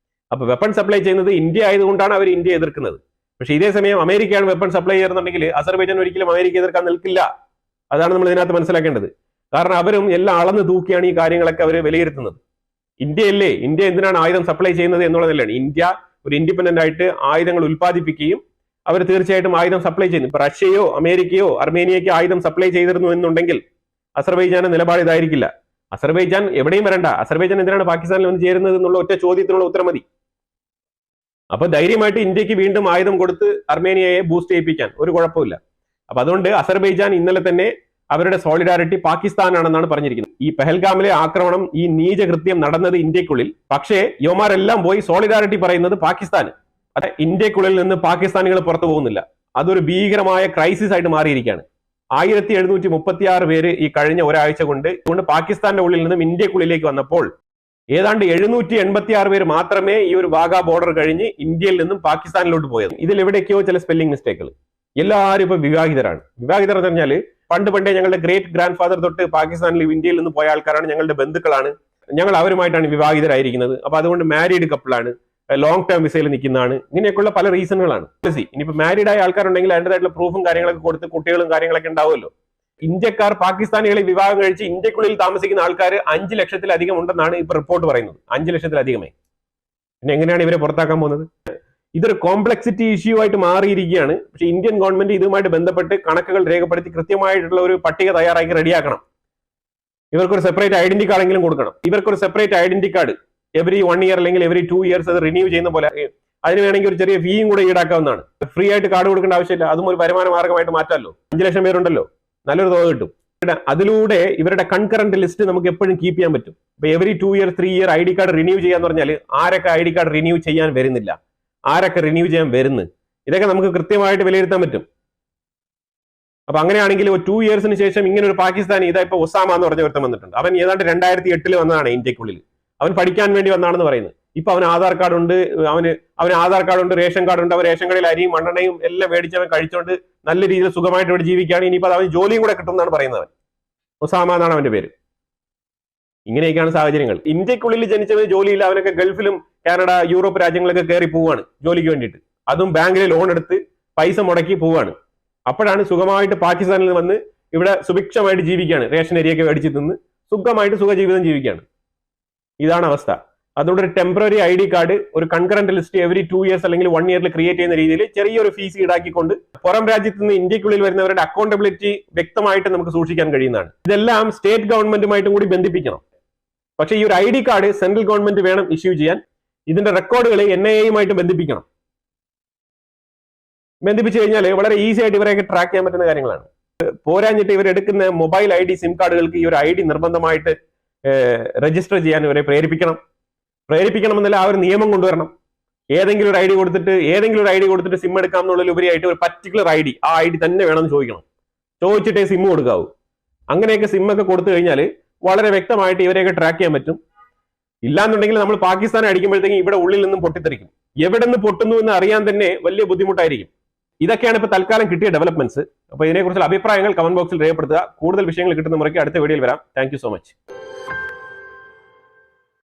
അപ്പൊ വെപ്പൺ സപ്ലൈ ചെയ്യുന്നത് ഇന്ത്യ ആയതുകൊണ്ടാണ് അവർ ഇന്ത്യ എതിർക്കുന്നത്. പക്ഷേ ഇതേ സമയം അമേരിക്കയാണ് വെപ്പൺ സപ്ലൈ ചെയ്യുന്നുണ്ടെങ്കിൽ അസർബൈജാൻ ഒരിക്കലും അമേരിക്ക എതിർക്കാൻ നിൽക്കില്ല. അതാണ് നമ്മൾ ഇതിനകത്ത് മനസ്സിലാക്കേണ്ടത്. കാരണം അവരും എല്ലാം അളന്ന് തൂക്കിയാണ് ഈ കാര്യങ്ങളൊക്കെ അവർ വിലയിരുത്തുന്നത്. ഇന്ത്യ എന്തിനാണ് ആയുധം സപ്ലൈ ചെയ്യുന്നത് എന്നുള്ളതല്ലാണ്. ഇന്ത്യ ഒരു ഇൻഡിപെൻഡന്റ് ആയിട്ട് ആയുധങ്ങൾ ഉൽപ്പാദിപ്പിക്കുകയും അവർ തീർച്ചയായിട്ടും ആയുധം സപ്ലൈ ചെയ്യുന്നു. ഇപ്പൊ റഷ്യയോ അമേരിക്കയോ അർമേനിയയ്ക്ക് ആയുധം സപ്ലൈ ചെയ്തിരുന്നു എന്നുണ്ടെങ്കിൽ അസർബൈജാന്റെ നിലപാട് ഇതായിരിക്കില്ല. അസർബൈജാൻ എവിടെയും വരണ്ട, അസർബൈജാൻ എന്തിനാണ് പാകിസ്ഥാനിൽ വന്ന് ചേരുന്നത് എന്നുള്ള ഒറ്റ ചോദ്യത്തിനുള്ള ഉത്തരം മതി. അപ്പൊ ധൈര്യമായിട്ട് ഇന്ത്യക്ക് വീണ്ടും ആയുധം കൊടുത്ത് അർമേനിയയെ ബൂസ്റ്റ് ചെയ്യിപ്പിക്കാൻ ഒരു കുഴപ്പമില്ല. അപ്പൊ അതുകൊണ്ട് അസർബൈജാൻ ഇന്നലെ തന്നെ അവരുടെ സോളിഡാരിറ്റി പാകിസ്ഥാനാണെന്നാണ് പറഞ്ഞിരിക്കുന്നത്. ഈ പെഹൽഗാമിലെ ആക്രമണം, ഈ നീചകൃത്യം നടന്നത് ഇന്ത്യക്കുള്ളിൽ, പക്ഷേ യുവമാരെല്ലാം പോയി സോളിഡാരിറ്റി പറയുന്നത് പാകിസ്ഥാന്. അതെ, ഇന്ത്യക്കുള്ളിൽ നിന്ന് പാകിസ്ഥാനികൾ പുറത്തു പോകുന്നില്ല. അതൊരു ഭീകരമായ ക്രൈസിസ് ആയിട്ട് മാറിയിരിക്കുകയാണ്. 1736 പേര് ഈ കഴിഞ്ഞ ഒരാഴ്ച കൊണ്ട് പാകിസ്ഥാന്റെ ഉള്ളിൽ നിന്നും ഇന്ത്യക്കുള്ളിലേക്ക് വന്നപ്പോൾ ഏതാണ്ട് 786 പേര് മാത്രമേ ഈ ഒരു വാഗാ ബോർഡർ കഴിഞ്ഞ് ഇന്ത്യയിൽ നിന്നും പാകിസ്ഥാനിലോട്ട് പോയത്. ഇതിൽ എവിടേക്കോ ചില സ്പെല്ലിംഗ് മിസ്റ്റേക്കുകൾ. എല്ലാവരും ഇപ്പൊ വിവാഹിതരാണ്. വിവാഹിതർ എന്ന് പറഞ്ഞാൽ പണ്ടേ ഞങ്ങളുടെ ഗ്രേറ്റ് ഗ്രാൻഡ് ഫാദർ തൊട്ട് പാകിസ്ഥാനിൽ ഇന്ത്യയിൽ നിന്ന് പോയ ആൾക്കാരാണ്, ഞങ്ങളുടെ ബന്ധുക്കളാണ്, ഞങ്ങൾ അവരുമായിട്ടാണ് വിവാഹിതരായിരിക്കുന്നത്. അപ്പൊ അതുകൊണ്ട് മാരീഡ് കപ്പിളാണ്, ലോങ് ടേം വിസയിൽ നിൽക്കുന്നതാണ്, ഇങ്ങനെയൊക്കെയുള്ള പല റീസണുകളാണ്. ഇനിയിപ്പോ മാരീഡ് ആയ ആൾക്കാരുണ്ടെങ്കിൽ അതിൻ്റെതായിട്ടുള്ള പ്രൂഫും കാര്യങ്ങളൊക്കെ കൊടുത്ത് കുട്ടികളും കാര്യങ്ങളൊക്കെ ഉണ്ടാവുമല്ലോ. ഇന്ത്യക്കാർ പാകിസ്ഥാനികളെ വിവാഹം കഴിച്ച് ഇന്ത്യക്കുള്ളിൽ താമസിക്കുന്ന ആൾക്കാർ 5 ലക്ഷത്തിലധികം ഉണ്ടെന്നാണ് ഇപ്പൊ റിപ്പോർട്ട് പറയുന്നത്. 5 ലക്ഷത്തിലധികമേ. പിന്നെ എങ്ങനെയാണ് ഇവരെ പുറത്താക്കാൻ പോകുന്നത്? ഇതൊരു കോംപ്ലക്സിറ്റി ഇഷ്യൂ ആയിട്ട് മാറിയിരിക്കുകയാണ്. പക്ഷെ ഇന്ത്യൻ ഗവൺമെന്റ് ഇതുമായിട്ട് ബന്ധപ്പെട്ട് കണക്കുകൾ രേഖപ്പെടുത്തി കൃത്യമായിട്ടുള്ള ഒരു പട്ടിക തയ്യാറാക്കി റെഡിയാക്കണം. ഇവർക്കൊരു സെപ്പറേറ്റ് ഐഡന്റി കാർഡ് എങ്കിലും കൊടുക്കണം. ഇവർക്കൊരു separate identity card every 1 year അല്ലെങ്കിൽ എവറി 2 ഇയേഴ്സ് അത് റിന്യൂ ചെയ്യുന്ന പോലെ അതിന് വേണമെങ്കിൽ ഒരു ചെറിയ ഫീയും കൂടെ ഈടാക്കാവുന്നതാണ്. ഫ്രീ ആയിട്ട് കാർഡ് കൊടുക്കേണ്ട ആവശ്യമില്ല. അതും ഒരു വരുമാന മാർഗമായിട്ട് മാറ്റാമല്ലോ. 5 ലക്ഷം പേരുണ്ടല്ലോ, നല്ലൊരു തുക കിട്ടും. അതിലൂടെ ഇവരുടെ കൺകറന്റ് ലിസ്റ്റ് നമുക്ക് എപ്പോഴും കീപ്പ് ചെയ്യാൻ പറ്റും. ഇപ്പൊ every 2 year 3 year ID card renew ചെയ്യാന്ന് പറഞ്ഞാൽ ആരൊക്കെ ഐഡി കാർഡ് റിന്യൂ ചെയ്യാൻ വരുന്നില്ല, ആരൊക്കെ റിന്യൂ ചെയ്യാൻ വരുന്നു, ഇതൊക്കെ നമുക്ക് കൃത്യമായിട്ട് വിലയിരുത്താൻ പറ്റും. അപ്പൊ അങ്ങനെയാണെങ്കിൽ 2 ഇയേഴ്സിന് ശേഷം ഇങ്ങനെ ഒരു പാകിസ്ഥാനി, ഇതാ ഇപ്പൊ ഒസാമ എന്ന് പറഞ്ഞ ഒരുത്തം വന്നിട്ടുണ്ട്. അവൻ ഏതാണ്ട് 2008 വന്നതാണ് ഇന്ത്യക്കുള്ളിൽ. അവൻ പഠിക്കാൻ വേണ്ടി വന്നാണെന്ന് പറയുന്നത്. ഇപ്പൊ അവന് ആധാർ കാർഡ് ഉണ്ട്, അവന് ആധാർ കാർഡ് ഉണ്ട്, റേഷൻ കാർഡ് ഉണ്ട്. അവൻ റേഷൻ കടയിൽ അരിയും മണ്ണെണ്ണയും എല്ലാം മേടിച്ചവൻ കഴിച്ചുകൊണ്ട് നല്ല രീതിയിൽ സുഖമായിട്ട് ഇവിടെ ജീവിക്കുകയാണ്. ഇനിയിപ്പോൾ അവന് ജോലിയും കൂടെ കിട്ടും എന്നാണ് പറയുന്നത്. ഒസാമ എന്നാണ് അവന്റെ പേര്. ഇങ്ങനെയൊക്കെയാണ് സാഹചര്യങ്ങൾ. ഇന്ത്യക്കുള്ളിൽ ജനിച്ചവന് ജോലിയില്ല, അവനൊക്കെ ഗൾഫിലും കാനഡ യൂറോപ്പ് രാജ്യങ്ങളൊക്കെ കയറി പോവാണ് ജോലിക്ക് വേണ്ടിയിട്ട്. അതും ബാങ്കിൽ ലോൺ എടുത്ത് പൈസ മുടക്കി പോവാണ്. അപ്പോഴാണ് സുഖമായിട്ട് പാകിസ്ഥാനിൽ വന്ന് ഇവിടെ സുഭിക്ഷമായിട്ട് ജീവിക്കുകയാണ്. റേഷൻ അരിയൊക്കെ മേടിച്ച് തിന്ന് സുഖമായിട്ട് സുഖജീവിതം ജീവിക്കുകയാണ്. ഇതാണ് അവസ്ഥ. അതുകൊണ്ട് ഒരു ടെമ്പററി ഐഡി കാർഡ്, ഒരു കൺകറന്റ് ലിസ്റ്റ് എവറി 2 ഇയേഴ്സ് അല്ലെങ്കിൽ 1 ഇയറിൽ ക്രിയേറ്റ് ചെയ്യുന്ന രീതിയിൽ ചെറിയൊരു ഫീസ് ഈടാക്കിക്കൊണ്ട് പുറം രാജ്യത്ത് നിന്ന് ഇന്ത്യക്കുള്ളിൽ വരുന്നവരുടെ അക്കൗണ്ടബിലിറ്റി വ്യക്തമായിട്ട് നമുക്ക് സൂക്ഷിക്കാൻ കഴിയുന്നതാണ്. ഇതെല്ലാം സ്റ്റേറ്റ് ഗവൺമെന്റുമായിട്ടും കൂടി ബന്ധിപ്പിക്കണം. പക്ഷേ ഈ ഒരു ഐഡി കാർഡ് സെൻട്രൽ ഗവൺമെന്റ് വേണം ഇഷ്യൂ ചെയ്യാൻ. ഇതിന്റെ റെക്കോർഡുകൾ NIA ബന്ധിപ്പിക്കണം. ബന്ധിപ്പിച്ചു കഴിഞ്ഞാൽ വളരെ ഈസി ആയിട്ട് ഇവരെയൊക്കെ ട്രാക്ക് ചെയ്യാൻ പറ്റുന്ന കാര്യങ്ങളാണ്. പോരാഞ്ഞിട്ട് ഇവരെടുക്കുന്ന മൊബൈൽ ID സിം കാർഡുകൾക്ക് ഈ ഒരു ID നിർബന്ധമായിട്ട് രജിസ്റ്റർ ചെയ്യാൻ ഇവരെ പ്രേരിപ്പിക്കണമെന്നല്ല, ആ ഒരു നിയമം കൊണ്ടുവരണം. ഏതെങ്കിലും ഒരു ഐഡി കൊടുത്തിട്ട് സിം എടുക്കാം എന്നുള്ളതിൽ ഉപരിയായിട്ട് ഒരു പർട്ടിക്കുലർ ID, ആ ID തന്നെ വേണമെന്ന് ചോദിക്കണം. ചോദിച്ചിട്ടേ സിം കൊടുക്കാവൂ. അങ്ങനെയൊക്കെ സിമ്മൊക്കെ കൊടുത്തു കഴിഞ്ഞാൽ വളരെ വ്യക്തമായിട്ട് ഇവരെയൊക്കെ ട്രാക്ക് ചെയ്യാൻ പറ്റും. ഇല്ലാന്നുണ്ടെങ്കിൽ നമ്മൾ പാകിസ്ഥാനെ അടിക്കുമ്പോഴത്തേക്കും ഇവിടെ ഉള്ളിൽ നിന്നും പൊട്ടിത്തെറിക്കും. എവിടെ നിന്ന് പൊട്ടുന്നു എന്ന് അറിയാൻ തന്നെ വലിയ ബുദ്ധിമുട്ടായിരിക്കും. ഇതൊക്കെയാണ് ഇപ്പൊ തൽക്കാലം കിട്ടിയ ഡെവലപ്മെന്റ്സ്. അപ്പൊ ഇതിനെക്കുറിച്ചുള്ള അഭിപ്രായങ്ങൾ കമന്റ് ബോക്സിൽ രേഖപ്പെടുത്തുക. കൂടുതൽ വിഷയങ്ങൾ കിട്ടുന്ന മുറയ്ക്ക് അടുത്ത വീഡിയോയിൽ വരാം. Thank you so much.